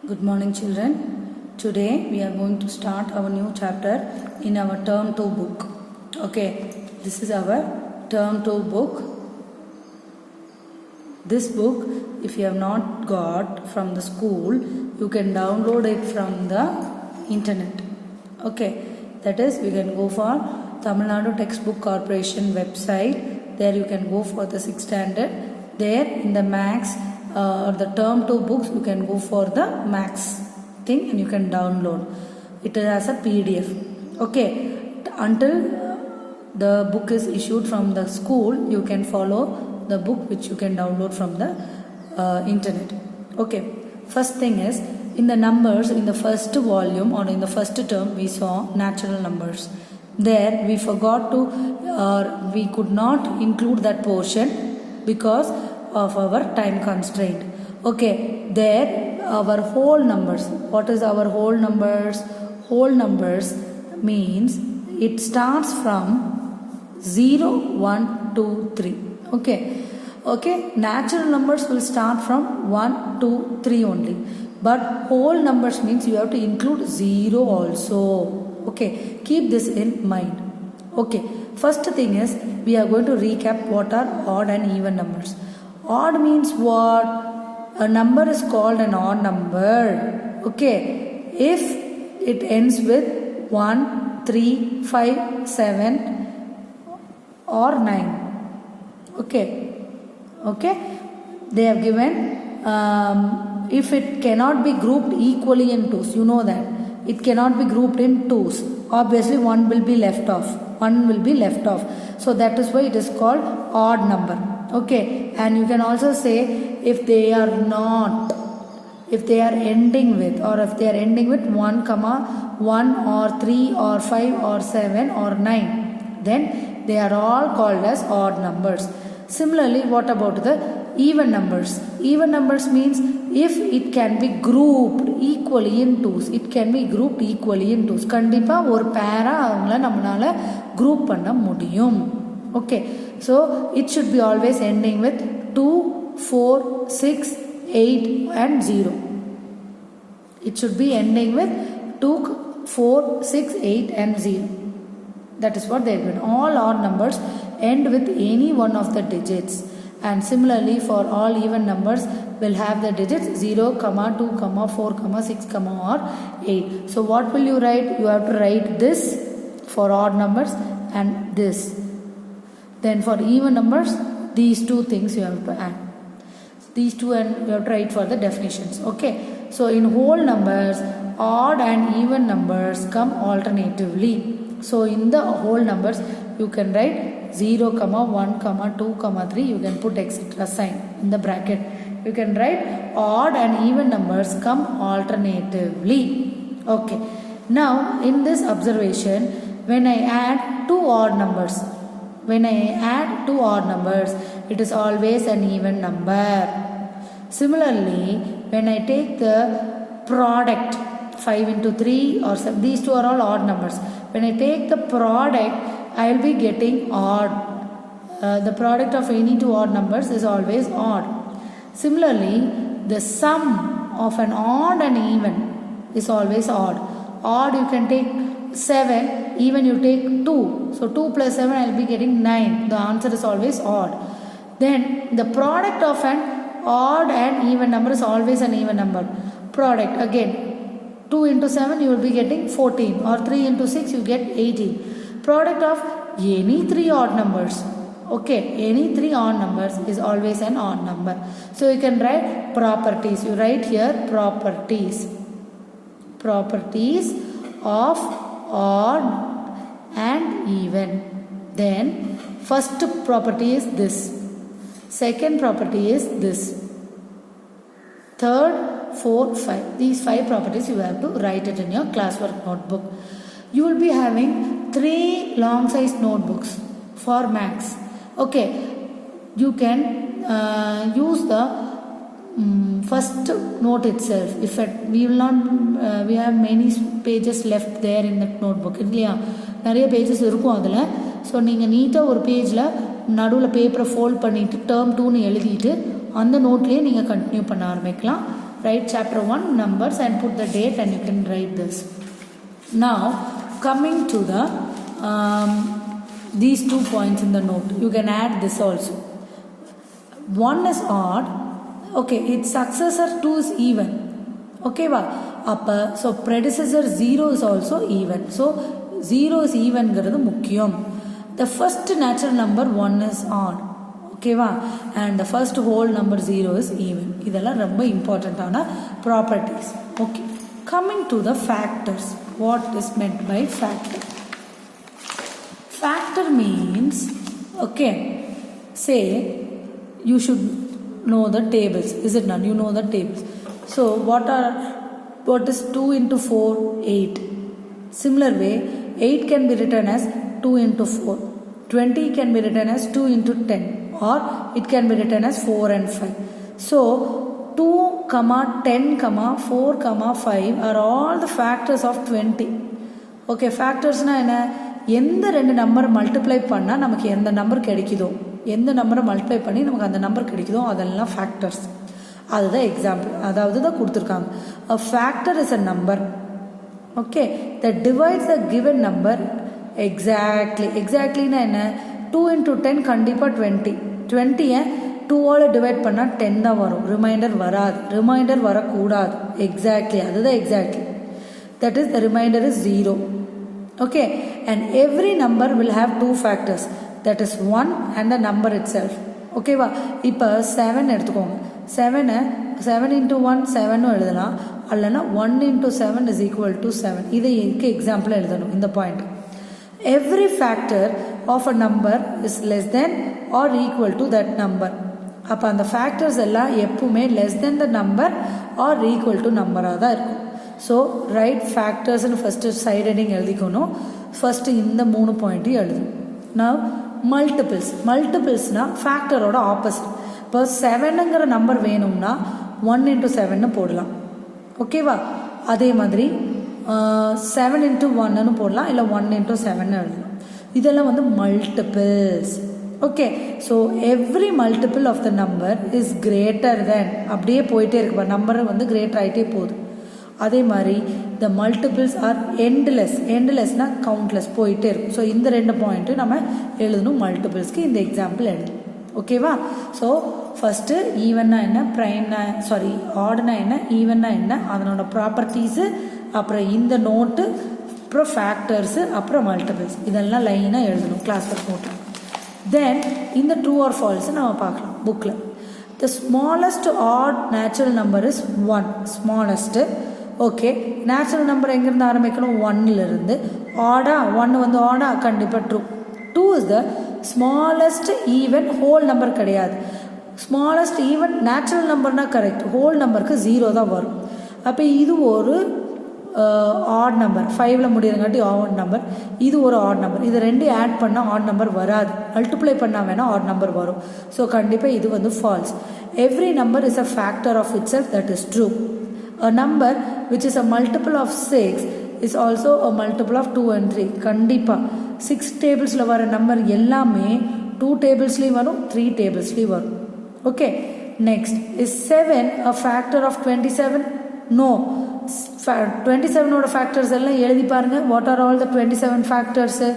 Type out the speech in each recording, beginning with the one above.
Good morning, children. Today we are going to start our new chapter in our term 2 book. Okay, this is our term 2 book. This book, if you have not got from the school, you can download it from the internet. Okay, that is, we can go for Tamil Nadu Textbook Corporation website. There you can go for the 6th standard. There in the max the term 2 books, you can go for the max thing and you can download it as a PDF. Okay, until the book is issued from the school, you can follow the book which you can download from the internet. Okay, first thing is, in the numbers, in the first volume or in the first term, we saw natural numbers. There we forgot to we could not include that portion because of our time constraint. Okay, there our whole numbers. What is our whole numbers? Whole numbers means it starts from 0, 1, 2, 3. Okay, natural numbers will start from 1, 2, 3 only, but whole numbers means you have to include 0 also. Okay, keep this in mind. Okay, first thing is, we are going to recap what are odd and even numbers. Odd means what? A number is called an odd number. Okay, if it ends with 1, 3, 5, 7 or 9. Okay, they have given if it cannot be grouped equally in twos, you know that it cannot be grouped in twos. Obviously one will be left off. So that is why it is called odd number. Okay, and you can also say if they are ending with, or if they are ending with 1, 1 or 3 or 5 or 7 or 9, then they are all called as odd numbers. Similarly, what about the even numbers? Even numbers means if it can be grouped equally in twos. It can be grouped equally in twos. கண்டிப்பா ஒரு பேரா அவங்கள நம்மளால group பண்ண முடியும். Okay, so it should be always ending with 2, 4, 6, 8 and 0. It should be ending with 2, 4, 6, 8 and 0. That is what they have given. All odd numbers end with any one of the digits. And similarly, for all even numbers will have the digits 0, 2, 4, 6, or 8. So what will you write? You have to write this for odd numbers and this. Then for even numbers, these two things you have to add. These two, and you have to write for the definitions. Okay. So in whole numbers, odd and even numbers come alternatively. So in the whole numbers, you can write 0, 1, 2, 3. You can put etc. sign in the bracket. You can write odd and even numbers come alternatively. Okay. Now in this observation, when I add two odd numbers, it is always an even number. Similarly, when I take the product 5 into 3 or 7, these two are all odd numbers. When I take the product, I will be getting odd. The product of any two odd numbers is always odd. Similarly, the sum of an odd and even is always odd. Odd you can take 7, even you take 2. So 2 plus 7 I will be getting 9. The answer is always odd. Then the product of an odd and even number is always an even number. Product again, 2 into 7 you will be getting 14, or 3 into 6 you get 18. Product of any three odd numbers. Okay, any three odd numbers is always an odd number. So you can write properties. You write here properties. Properties of odd and even. Then first property is this. Second property is this. Third, 4, 5. These 5 properties you have to write it in your classwork notebook. You will be having 3 long size notebooks for max. Okay, you can use the first note itself. If we will not, we have many pages left there in that notebook. இல்லையா நிறைய pages இருக்கும் அதில். So நீங்கள் நீட்டாக ஒரு பேஜில் நடுவில் பேப்பரை ஃபோல்ட் பண்ணிவிட்டு term 2ன்னு எழுதிட்டு அந்த நோட்லேயே நீங்கள் கண்டினியூ பண்ண ஆரம்பிக்கலாம். write chapter 1 numbers and put the date and you can write this. Now coming to the these 2 points in the note, you can add this also. 1 is odd, okay, its successor 2 is even, okay va appa, so predecessor 0 is also even, so 0 is even ங்கிறது முக்கியம். The first natural number 1 is odd, okay va, and the first whole number 0 is even. இதெல்லாம் ரொம்ப இம்பார்ட்டன்ட்டான properties. Okay, coming to the factors, what is meant by factor? Factor means, okay, say you should know the tables, is it not? You know the tables. So what is 2 into 4? 8. Similar way, 8 can be written as 2 into 4. 20 can be written as 2 into 10, or it can be written as 4 and 5. So 2, 10, 4, 5 are all the factors of 20. Okay, factors na enna, எந்த ரெண்டு number multiply பண்ணால் நமக்கு எந்த number கிடைக்குதோ, எந்த நம்பரை multiply பண்ணி நமக்கு அந்த நம்பர் கிடைக்குதோ அதெல்லாம் ஃபேக்டர்ஸ். அதுதான் எக்ஸாம்பிள், அதாவது தான் கொடுத்துருக்காங்க. A factor is a number, okay, that divides the given number exactly. Exactlyனா என்ன? 2 into 10 கண்டிப்பாக 20. 20-ஐ 2ஆல் டிவைட் பண்ணால் 10 தான் வரும், ரிமைண்டர் வராது. ரிமைண்டர் வரக்கூடாது. எக்ஸாக்ட்லி, அதுதான் exactly. That is the remainder is 0. Okay, and every number will have 2 factors, that is 1 and the number itself. Okay va, இப்போ 7 எடுத்துக்கோங்க. 7 into 1 7 எழுதலாம், அல்லனா 1 into 7 is equal to 7. இதை இதுக்கு எக்ஸாம்பிள் எழுதணும் இந்த point. Every factor of a number is less than or equal to that number. அப்போ அந்த factors எல்லாம் எப்பவுமே less than the number or equal to number-ஆக தான் இருக்கும். ஸோ ரைட் ஃபேக்டர்ஸ்னு ஃபஸ்ட்டு சைட் ஹெட்டிங் எழுதிக்கணும். ஃபஸ்ட்டு இந்த 3 பாயிண்ட்டையும் எழுதணும். நான் மல்டிபிள்ஸ்னால் ஃபேக்டரோட ஆப்போசிட். இப்போ 7ங்கிற நம்பர் வேணும்னா 1 into 7ன்னு போடலாம், ஓகேவா. அதே மாதிரி 7 into 1ன்னு போடலாம், இல்லை 1 into 7ன்னு எழுதலாம். இதெல்லாம் வந்து multiples. Okay, so every multiple of the number is greater than, அப்படியே போயிட்டே இருக்குப்பா, நம்பர் வந்து கிரேட்டர் ஆகிட்டே போகுது. அதே மாதிரி த மல்டிபிள்ஸ் ஆர் எண்ட்லெஸ். எண்ட்லெஸ்னால் கவுண்ட்லெஸ், போயிட்டே இருக்கும். ஸோ இந்த 2 பாயிண்ட்டு நம்ம எழுதணும் மல்டிபிள்ஸ்க்கு. இந்த எக்ஸாம்பிள் எழுதணும், ஓகேவா. ஸோ ஃபஸ்ட்டு ஈவன்னா என்ன, ப்ரைம்னா ஆடுனா என்ன, ஈவன்னா என்ன, அதனோட ப்ராப்பர்ட்டிஸு, அப்புறம் இந்த நோட்டு, அப்புறம் ஃபேக்டர்ஸு, அப்புறம் மல்டிபிள்ஸ், இதெல்லாம் லைனாக எழுதணும் கிளாஸ் ஒர்க் நோட்டு. தென் இந்த ட்ரூ ஆர் ஃபால்ஸு நம்ம பார்க்கலாம் புக்கில். The smallest odd natural number is 1. Smallest, okay. Natural number எங்கேருந்து ஆரம்பிக்கணும்? 1லேருந்து. ஆடா 1 வந்து ஆடா, கண்டிப்பாக true. 2 is the smallest even whole number கிடையாது. ஸ்மாலஸ்ட் ஈவன் நேச்சுரல் நம்பர்னால் கரெக்ட், ஹோல் நம்பருக்கு 0 தான் வரும். அப்போ இது ஒரு ஆட் நம்பர், 5ல் முடியறங்காட்டி ஆட் நம்பர். இது ஒரு ஆட் நம்பர். இது 2 ஆட் பண்ணால் ஆட் நம்பர் வராது, மல்டிப்ளை பண்ணால் வேணால் ஆட் நம்பர் வரும். ஸோ கண்டிப்பாக இது வந்து false. Every number is a factor of இட் செல்ஃப், that is true. A number which is a multiple of 6 is also a multiple of 2 and 3. கண்டிப்பாக 6 டேபிள்ஸில் வர நம்பர் எல்லாமே 2 டேபிள்ஸ்லேயும் வரும், 3 டேபிள்ஸ்லேயும் வரும். Okay, next, is 7 a factor of 27? No. 27ஓட factors எல்லாம் எழுதி பாருங்கள். What are all the 27 factors?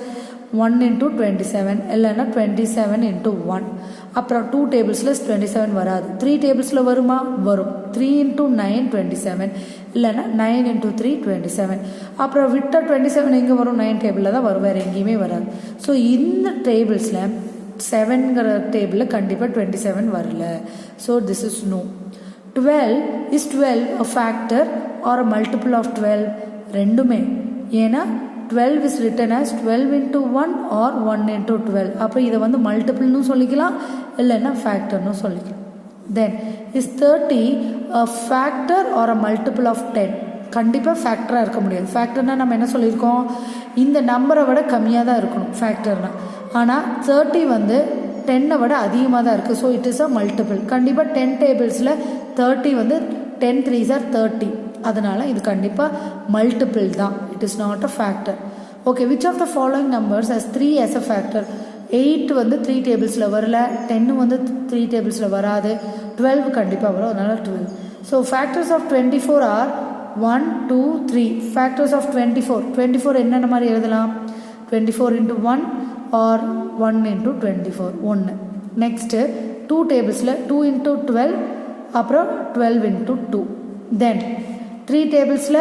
1 into 27, இல்லைன்னா 27 into 1. அப்புறம் 2 டேபிள்ஸில் 27 வராது, 3 டேபிள்ஸில் வருமா? வரும். 3 into 9 27, இல்லைன்னா 9 into 3 27. அப்புறம் விட்ட 27 எங்கே வரும்? 9 டேபிளில் தான் வரும், வேறு எங்கேயுமே வராது. ஸோ இந்த டேபிள்ஸில் 7ங்கிற டேபிளில் கண்டிப்பாக 27 வரல. So this is no. 12 is 12 a factor or a multiple of 12? ரெண்டுமே. ஏன்னா 12 is written as 12 into 1 or 1 into 12. அப்போ இதை வந்து மல்டிபிள்னு சொல்லிக்கலாம், இல்லைன்னா ஃபேக்டர்னு சொல்லிக்கலாம். Then is 30 a factor or a multiple of 10? கண்டிப்பாக ஃபேக்டராக இருக்க முடியாது. ஃபேக்டர்னால் நம்ம என்ன சொல்லியிருக்கோம்? இந்த நம்பரை விட கம்மியாக தான் இருக்கணும் ஃபேக்டர்னால். ஆனால் 30 வந்து 10 விட அதிகமாக தான் இருக்குது. So it is a multiple. கண்டிப்பாக 10 டேபிள்ஸில் 30 வந்து 10 3s are 30. அதனால் இது கண்டிப்பாக மல்டிபிள் தான், it is not a factor. Okay, which of the following numbers has 3 as a factor? 8 வந்து 3 டேபிள்ஸில் வரல, 10 வந்து 3 டேபிள்ஸில் வராது, 12 கண்டிப்பாக வரும், அதனால் 12. So factors of 24 are 1, 2, 3. Factors of 24. 24 என்னென்ன மாதிரி எழுதலாம்? 24 into 1 or 1 into 24. 1. Next 2 tablesல 2 into 12 அப்புறம் 12 into 2. Then 3 tablesல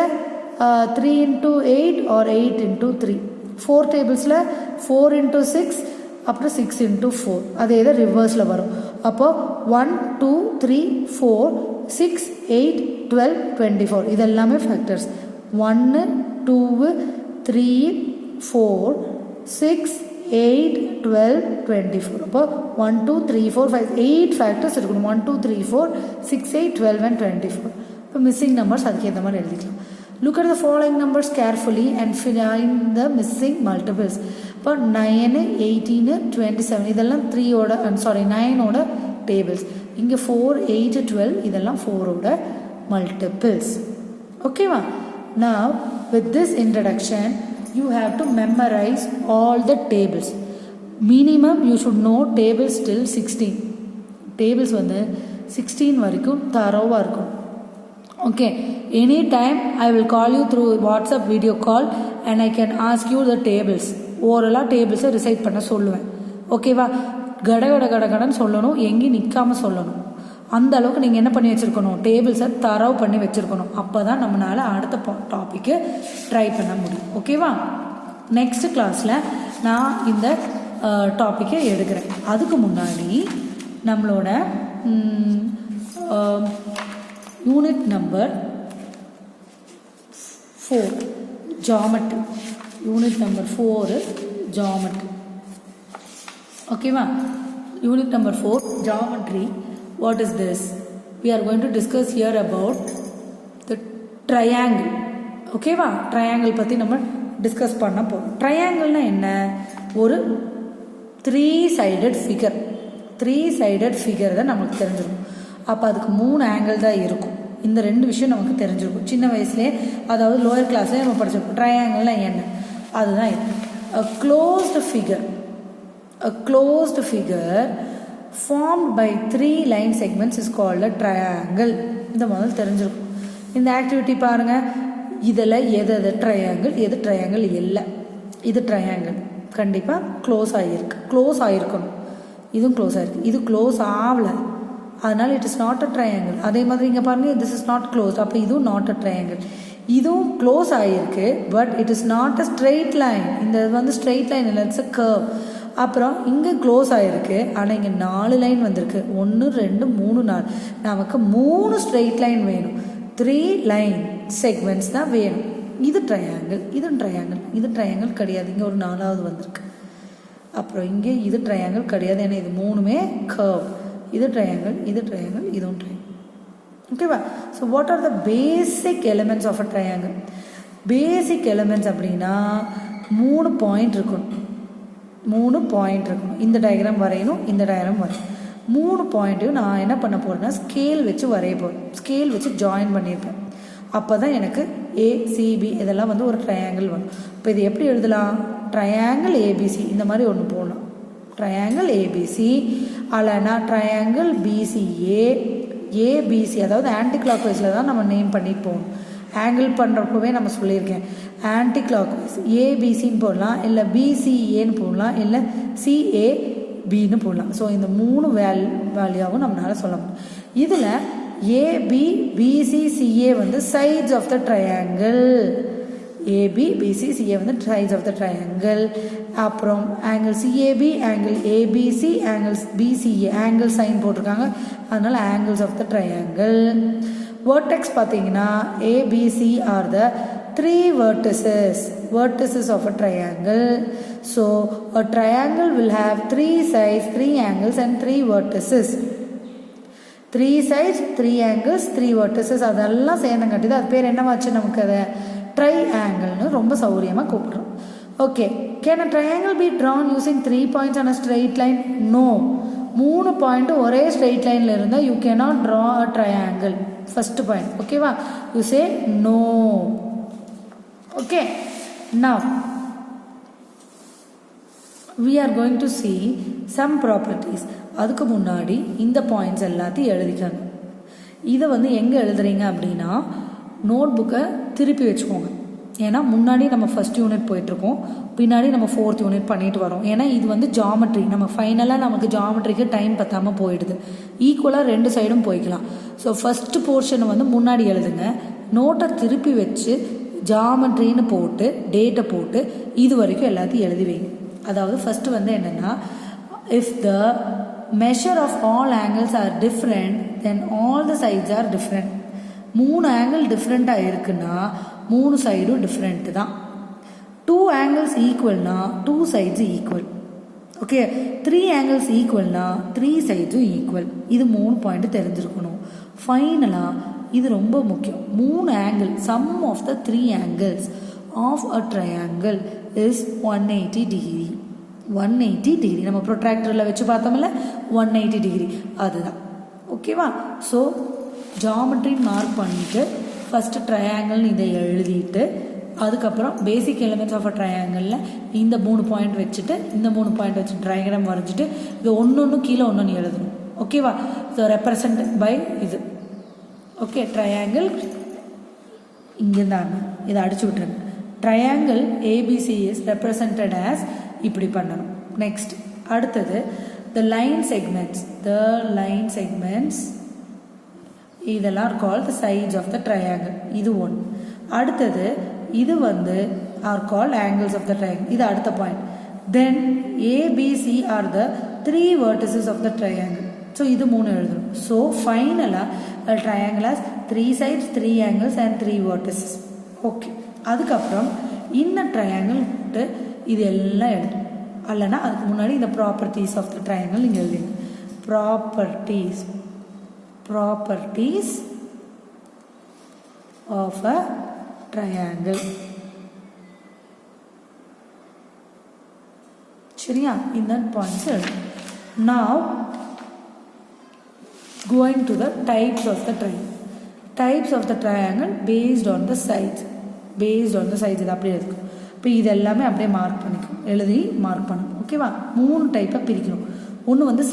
3 into 8 or 8 into 3. 4 tablesல 4 into 6 அப்புறம் 6 into 4. அதே இதை ரிவர்ஸில் வரும். அப்போ 1, 2, 3, 4, 6, 8, 12, 24. இதெல்லாமே ஃபேக்டர்ஸ். 1, 2, 3, 4, 6, 8, 12, 24. அப்போ 1, 2, 3, 4, 5, 8 ஃபேக்டர்ஸ் இருக்கணும். 1, 2, 3, 4, 6, 8, 12 and 24. இப்போ மிஸ்ஸிங் நம்பர்ஸ் அதுக்கு ஏற்ற மாதிரி எழுதிக்கலாம். Look at the following numbers carefully and find the missing multiples. இப்போ 9, 18, 27 இதெல்லாம் 9ஓட டேபிள்ஸ். இங்கே 4, 8, 12 இதெல்லாம் 4ஓட மல்டிபிள்ஸ். ஓகேவா? Now with this introduction you have to memorize all the tables. Minimum you should know tables till 16. Tables வந்து 16 வரைக்கும் தரோவா இருக்கும். Okay, anytime I will call you through WhatsApp video call and I can ask you the tables. ஓரலாக டேபிள்ஸை recite பண்ண சொல்லுவேன். ஓகேவா? கடன்னு சொல்லணும், எங்கேயும் நிற்காமல் சொல்லணும். அந்த அளவுக்கு நீங்கள் என்ன பண்ணி வச்சுருக்கணும்? டேபிள்ஸை தரவு பண்ணி வச்சுருக்கணும். அப்போ தான் நம்மளால் அடுத்த டாப்பிக்கு ட்ரை பண்ண முடியும். ஓகேவா? நெக்ஸ்ட் கிளாஸில் நான் இந்த டாப்பிக்கை எடுக்கிறேன். அதுக்கு முன்னாடி நம்மளோட unit number 4 geometry. Unit number 4 geometry. ஓகேவா? Unit number 4 geometry. What is this? We are going to discuss here about the triangle. ஓகேவா? ட்ரையாங்கிள் பற்றி நம்ம டிஸ்கஸ் பண்ண போகிறோம். ட்ரையாங்கிள்னால் என்ன? ஒரு 3-sided ஃபிகர். 3-sided ஃபிகர் தான் நமக்கு தெரிஞ்சிருக்கும். அப்போ அதுக்கு 3 ஆங்கிள் தான் இருக்கும். இந்த 2 விஷயம் நமக்கு தெரிஞ்சிருக்கும் சின்ன வயசுலேயே. அதாவது லோயர் கிளாஸ்லேயே நம்ம படிச்சிருக்கோம். ட்ரையாங்கிள்னால் என்ன? அதுதான் இது. A closed figure formed by 3 line segments is called a triangle. இந்த முதல் தெரிஞ்சிருக்கும். இந்த ஆக்டிவிட்டி பாருங்கள். இதில் எது ட்ரையாங்கிள், எது ட்ரையாங்கிள் இல்லை. இது ட்ரையாங்கிள் கண்டிப்பாக க்ளோஸ் ஆகிருக்கணும். இதுவும் க்ளோஸ் ஆகிருக்கு. இது க்ளோஸ் ஆகலை, அதனால் it is not a triangle. அதே மாதிரி இங்கே பாருங்கள், திஸ் இஸ் நாட் க்ளோஸ். அப்போ இதுவும் நாட் அ ட்ரையாங்கிள். இதுவும் க்ளோஸ் ஆகிருக்கு, but it is not a straight line. இந்த வந்து ஸ்ட்ரெயிட் லைன் இல்லை, இட்ஸ் அ கர்வ். அப்புறம் இங்கே க்ளோஸ் ஆகிருக்கு, ஆனால் இங்கே 4 லைன் வந்திருக்கு. 1, 2, 3, 4. நமக்கு 3 ஸ்ட்ரெயிட் லைன் வேணும். 3 லைன் செக்மெண்ட்ஸ் தான் வேணும். இது ட்ரையாங்கிள், இது ட்ரையாங்கிள் கிடையாது. இங்கே ஒரு 4வது வந்திருக்கு. அப்புறம் இங்கே இது ட்ரையாங்கிள் கிடையாது, ஏன்னா இது 3மே கர்வ். இது ட்ரையாங்கிள், இதுவும் ட்ரையாங்கிள். ஓகேவா? So what are the basic elements of a triangle? Basic elements அப்படின்னா 3 பாயிண்ட் இருக்கணும். இந்த டயக்ராம் வரையணும், இந்த டயக்ராம் வரையணும். 3 பாயிண்ட்டையும் நான் என்ன பண்ண போகிறேன்னா ஸ்கேல் வச்சு வரைய போகிறேன். ஸ்கேல் வச்சு ஜாயின் பண்ணியிருப்பேன். அப்போ தான் எனக்கு ACB இதெல்லாம் வந்து ஒரு ட்ரையாங்கிள் வரும். இப்போ இது எப்படி எழுதலாம்? ட்ரையாங்கிள் ABC இந்த மாதிரி ஒன்று போடலாம். ட்ரையாங்கிள் ABC அல்லனா ட்ரையாங்கிள் BCA ABC, அதாவது ஆன்டி கிளாக் வைஸில் தான் நம்ம நேம் பண்ணிட்டு போகணும். ஆங்கிள் பண்ணுறப்பவே நம்ம சொல்லியிருக்கேன். ஆன்டி கிளாக் வைஸ் ABCன்னு போடலாம், இல்லை BCAன்னு போடலாம், இல்லை CABன்னு போடலாம். ஸோ இந்த 3 வேல்யூவும் நம்மளால் சொல்ல முடியும். இதில் AB BC CA வந்து sides of the triangle. AB BC CA வந்து சைட்ஸ் ஆஃப் த ட்ரையாங்கிள். அப்புறம் angle CAB, angle ABC, angle BCA angle sign போட்டிருக்காங்க, அதனால் angles of the triangle. Vertex பார்த்தீங்கன்னா ABC are the 3 vertices of a triangle. So a triangle will have 3 sides, 3 angles and 3 vertices. 3 sides, 3 angles, 3 vertices அதெல்லாம் சேர்ந்தங்காட்டி தான் அது பேர் என்னவாச்சு நமக்கு? அதை ட்ரையாங்கிள்னு ரொம்ப சௌரியமாக கூப்பிட்றோம். Okay, can a triangle be drawn using 3 points on a straight line? No. 3 point ஒரே ஸ்ட்ரெயிட் லைனில் இருந்தால் you cannot draw a triangle. First point. ஓகேவா? You say no. Okay, now we are going to see some properties. அதுக்கு முன்னாடி இந்த points எல்லாத்தையும் எழுதிக்காங்க. இதை வந்து எங்கே எழுதுறீங்க அப்படின்னா நோட் புக்கை திருப்பி வச்சுக்கோங்க. ஏன்னா முன்னாடி நம்ம ஃபஸ்ட் யூனிட் போயிட்டுருக்கோம், பின்னாடி நம்ம 4th யூனிட் பண்ணிட்டு வரோம். ஏன்னா இது வந்து ஜாமெட்ரி, நம்ம ஃபைனலாக நமக்கு ஜாமெட்ரிக்கு டைம் பத்தாமல் போயிடுது. ஈக்குவலாக 2 சைடும் போய்க்கலாம். ஸோ ஃபஸ்ட்டு போர்ஷனை வந்து முன்னாடி எழுதுங்க, நோட்டை திருப்பி வச்சு ஜாமெட்ரின்னு போட்டு டேட்டை போட்டு இது வரைக்கும் எல்லாத்தையும் எழுதி வைங்க. அதாவது ஃபஸ்ட்டு வந்து என்னென்னா, if the measure of all angles are different then all the sides are different. 3 angle டிஃப்ரெண்ட்டாக இருக்குன்னா 3 சைடும் டிஃப்ரெண்ட்டு தான். 2 ஆங்கிள்ஸ் ஈக்குவல்னா 2 சைட்ஸு ஈக்குவல். ஓகே, 3 ஆங்கிள்ஸ் ஈக்குவல்னா 3 சைட்ஸும் ஈக்குவல். இது 3 பாயிண்ட் தெரிஞ்சிருக்கணும். ஃபைனலாக இது ரொம்ப முக்கியம், 3 angle sum of the 3 angles of a triangle is 180 degree. 180 degree நம்ம ப்ரொட்ராக்டரில் வச்சு பார்த்தோம்ல 180 டிகிரி அதுதான். ஓகேவா? ஸோ ஜாமெட்ரி மார்க் பண்ணிவிட்டு ஃபஸ்ட்டு ட்ரையாங்கிள்னு இதை எழுதிட்டு அதுக்கப்புறம் பேசிக் எலிமெண்ட்ஸ் ஆஃப் அ ட்ரையாங்கிளில் இந்த 3 பாயிண்ட் வச்சுட்டு இந்த 3 பாயிண்ட் வச்சு ட்ரையாகிராம் வரைஞ்சிட்டு இது ஒன்று கீழே ஒன்று எழுதணும். ஓகேவா? ஸோ ரெப்ரசன்ட் பை இது. ஓகே, ட்ரையாங்கிள் இங்கேருந்தாங்க இதை அடிச்சு விட்டுருங்க. Triangle ABC is represented as இப்படி பண்ணணும். நெக்ஸ்ட் அடுத்தது த லைன் செக்மெண்ட்ஸ் இதெல்லாம் are called the sides of the triangle. இது ஒன்று. அடுத்தது இது வந்து are called angles of the triangle. இது அடுத்த point. Then ABC are the 3 vertices of the triangle. So இது 3 எழுதணும். ஸோ ஃபைனலாக a triangle has 3 sides, 3 angles and 3 vertices. Okay, அதுக்கப்புறம் இந்த ட்ரையாங்கிள் இது எல்லாம் எழுதணும். அல்லனா அதுக்கு முன்னாடி இந்த ப்ராப்பர்ட்டிஸ் ஆஃப் த ட்ரையாங்கிள் நீங்கள் எழுதுங்க. properties of a triangle. சரியா? இந்த பாயிண்ட்ஸ் எழுது. Now going to the types of the triangle based on the sides. இது அப்படியே இருக்கும். இப்போ இது எல்லாமே அப்படியே மார்க் பண்ணிக்கும், எழுதி மார்க் பண்ணணும். ஓகேவா? 3 டைப்பாக பிரிக்கணும். ஒன்று வந்து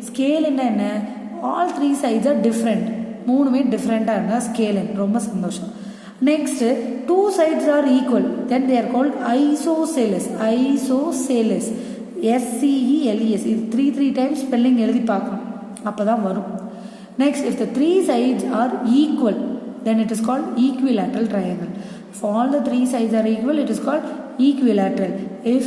ஸ்கேலுன்னா என்ன, ஆல் 3 sides are different. 3மே டிஃப்ரெண்ட்டாக இருந்தால் ஸ்கேலின். ரொம்ப சந்தோஷம். Next 2 sides are equal, then they are called isosceles. SCELES. இது 3 times ஸ்பெல்லிங் எழுதி பார்க்கணும், அப்போ தான் வரும். Next if the 3 sides are equal then it is called equilateral triangle. If all the 3 sides are equal it is called equilateral. If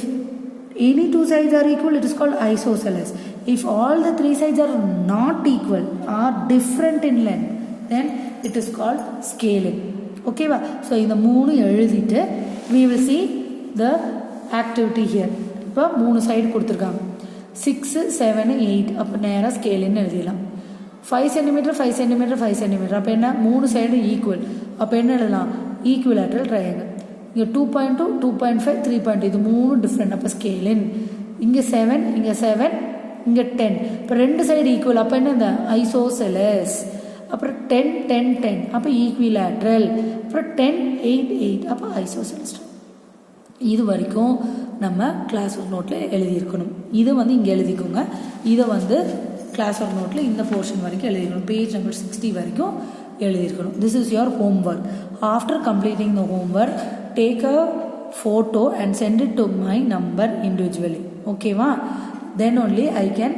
any 2 sides are equal it is called isosceles. If all the 3 sides are not equal or different in length then it is called scaling. Okay va? So இந்த 3 எழுதிட்டு we will see the activity here. இப்போ 3 side கொடுத்துருக்காங்க, 6, 7, 8. அப்போ நேராக ஸ்கேலின்னு எழுதிடலாம். 5 cm, 5 cm, 5 cm. அப்போ என்ன, 3 side equal. அப்போ என்ன எழுதலாம், ஈக்குவலேட்ரல் ட்ரையாங்கிள். இங்கே 2.2, 2.5, 3. இது 3 டிஃப்ரெண்ட். அப்போ ஸ்கேலின். இங்கே 7, இங்கே 7, இங்கே 10. இப்போ 2 சைடு ஈக்குவல். அப்போ என்ன, இந்த ஐசோசெலஸ். அப்புறம் 10, 10, 10. அப்போ ஈக்குவலேட்ரல். அப்புறம் 10, 8, 8. அப்போ ஐசோசெலஸ். இது வரைக்கும் நம்ம கிளாஸ் ஒர்க் நோட்டில் எழுதியிருக்கணும். இது வந்து இங்கே எழுதிக்கோங்க. இதை வந்து கிளாஸ் ஒர்க் நோட்டில் இந்த போர்ஷன் வரைக்கும் எழுதிக்கணும். பேஜ் நம்பர் 60 வரைக்கும் எழுதியிருக்கணும். This is your homework. After completing the homework take a photo and send it to my number individually. ஓகேவா? Then only I can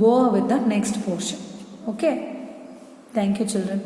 go with the next portion. Okay? Thank you children.